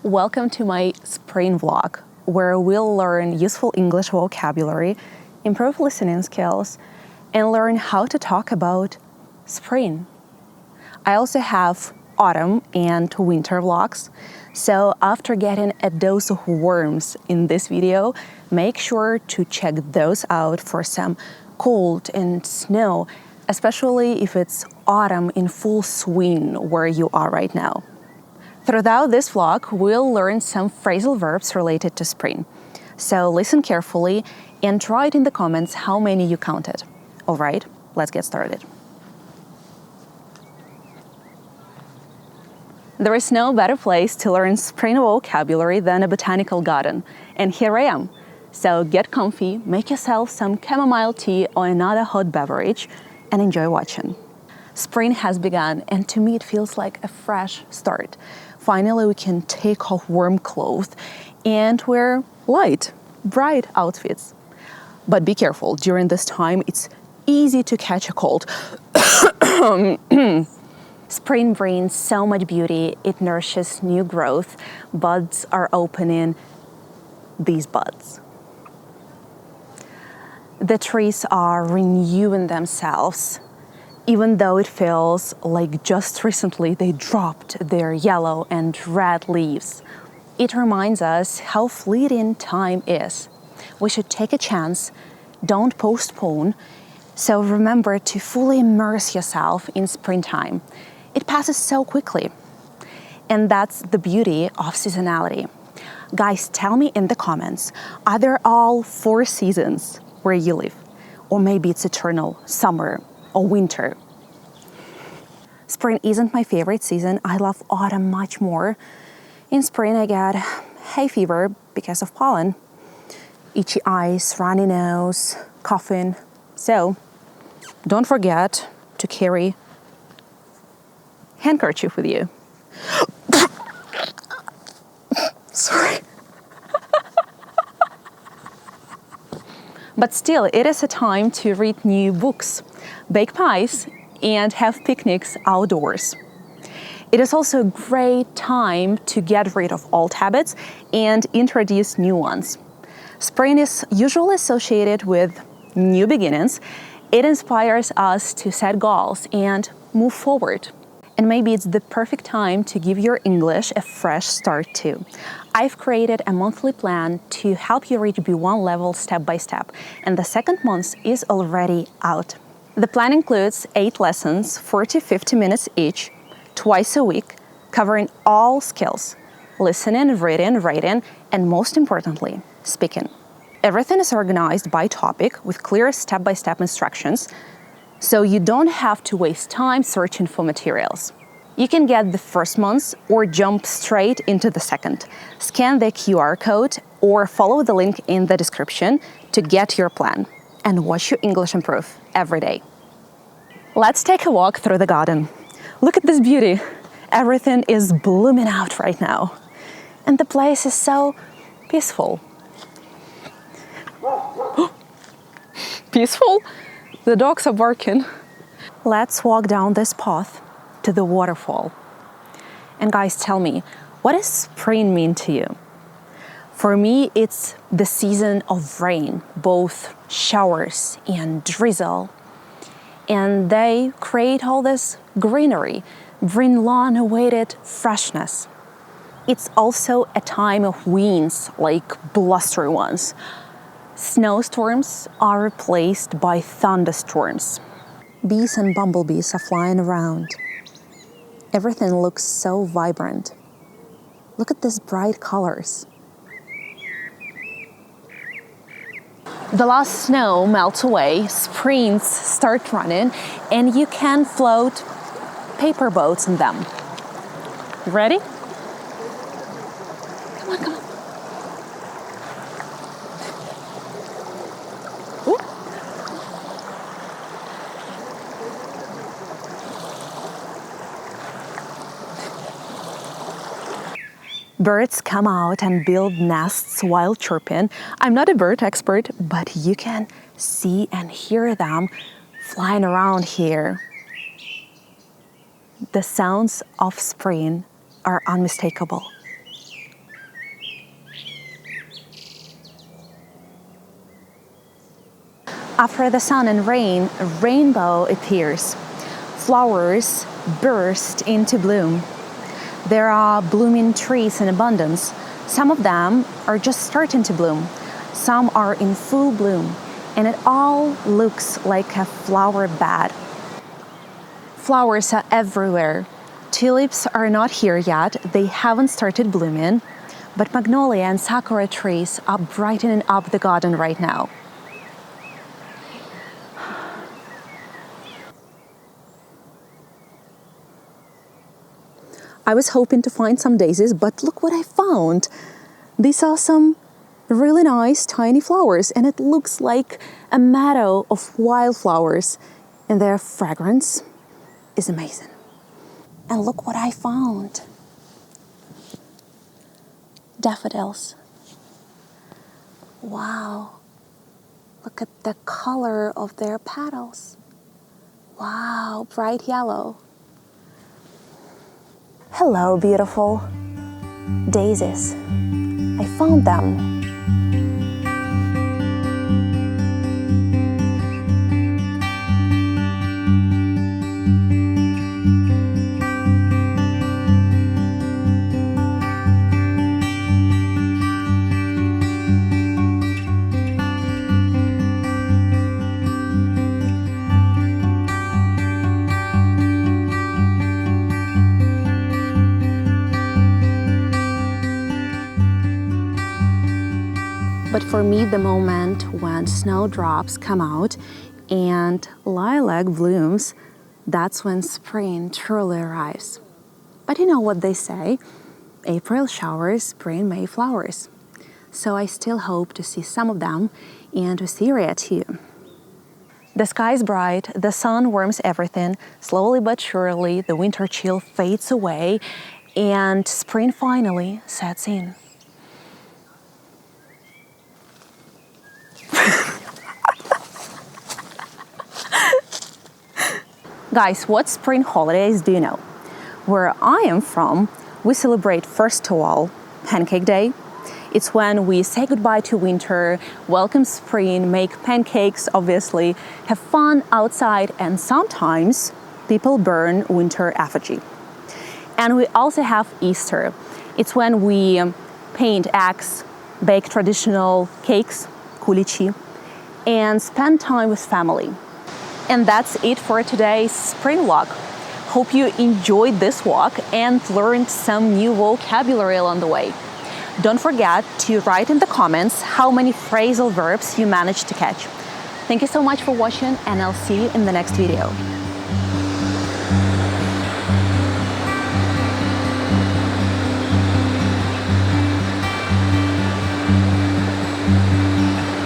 Welcome to my spring vlog, where we'll learn useful English vocabulary, improve listening skills, and learn how to talk about spring. I also have autumn and winter vlogs, so after getting a dose of worms in this video, make sure to check those out for some cold and snow, especially if it's autumn in full swing where you are right now. Throughout this vlog, we'll learn some phrasal verbs related to spring. So listen carefully and write in the comments how many you counted. All right, let's get started. There is no better place to learn spring vocabulary than a botanical garden, and here I am. So get comfy, make yourself some chamomile tea or another hot beverage, and enjoy watching. Spring has begun, and to me it feels like a fresh start. Finally, we can take off warm clothes and wear light, bright outfits. But be careful, during this time it's easy to catch a cold. Spring brings so much beauty, it nourishes new growth. Buds are opening these buds. The trees are renewing themselves, even though it feels like just recently they dropped their yellow and red leaves. It reminds us how fleeting time is. We should take a chance, don't postpone, so remember to fully immerse yourself in springtime. It passes so quickly, and that's the beauty of seasonality. Guys, tell me in the comments, are there all 4 seasons where you live? Or maybe it's eternal, summer or winter. Spring isn't my favorite season. I love autumn much more. In spring, I get hay fever because of pollen, itchy eyes, runny nose, coughing. So don't forget to carry handkerchief with you. Sorry. But still, it is a time to read new books, bake pies, and have picnics outdoors. It is also a great time to get rid of old habits and introduce new ones. Spring is usually associated with new beginnings. It inspires us to set goals and move forward. And maybe it's the perfect time to give your English a fresh start too. I've created a monthly plan to help you reach B1 level step by step, and the second month is already out. The plan includes 8 lessons, 40-50 minutes each, twice a week, covering all skills: listening, reading, writing, and most importantly, speaking. Everything is organized by topic with clear step-by-step instructions, so you don't have to waste time searching for materials. You can get the first month or jump straight into the second. Scan the QR code or follow the link in the description to get your plan and watch your English improve every day. Let's take a walk through the garden. Look at this beauty. Everything is blooming out right now. And the place is so peaceful. Peaceful? The dogs are barking. Let's walk down this path to the waterfall. And guys, tell me, what does spring mean to you? For me, it's the season of rain, both showers and drizzle. And they create all this greenery, bring long-awaited freshness. It's also a time of winds, like blustery ones. Snowstorms are replaced by thunderstorms. Bees and bumblebees are flying around. Everything looks so vibrant. Look at these bright colors. The last snow melts away, springs start running, and you can float paper boats in them. Ready? Come on, come on. Ooh. Birds come out and build nests while chirping. I'm not a bird expert, but you can see and hear them flying around here. The sounds of spring are unmistakable. After the sun and rain, a rainbow appears. Flowers burst into bloom. There are blooming trees in abundance. Some of them are just starting to bloom. Some are in full bloom, and it all looks like a flower bed. Flowers are everywhere. Tulips are not here yet, they haven't started blooming, but magnolia and sakura trees are brightening up the garden right now. I was hoping to find some daisies, but look what I found. These are some really nice tiny flowers, and it looks like a meadow of wildflowers, and their fragrance is amazing. And look what I found. Daffodils. Wow. Look at the color of their petals. Wow, bright yellow. Hello, beautiful daisies. I found them. But for me, the moment when snowdrops come out and lilac blooms, that's when spring truly arrives. But you know what they say, April showers bring May flowers. So I still hope to see some of them and to see Rhea too. The sky is bright, the sun warms everything, slowly but surely the winter chill fades away and spring finally sets in. Guys, what spring holidays do you know? Where I am from, we celebrate first of all Pancake Day. It's when we say goodbye to winter, welcome spring, make pancakes obviously, have fun outside, and sometimes people burn winter effigy. And we also have Easter. It's when we paint eggs, bake traditional cakes, kulichi, and spend time with family. And that's it for today's spring walk. Hope you enjoyed this walk and learned some new vocabulary along the way. Don't forget to write in the comments how many phrasal verbs you managed to catch. Thank you so much for watching, and I'll see you in the next video.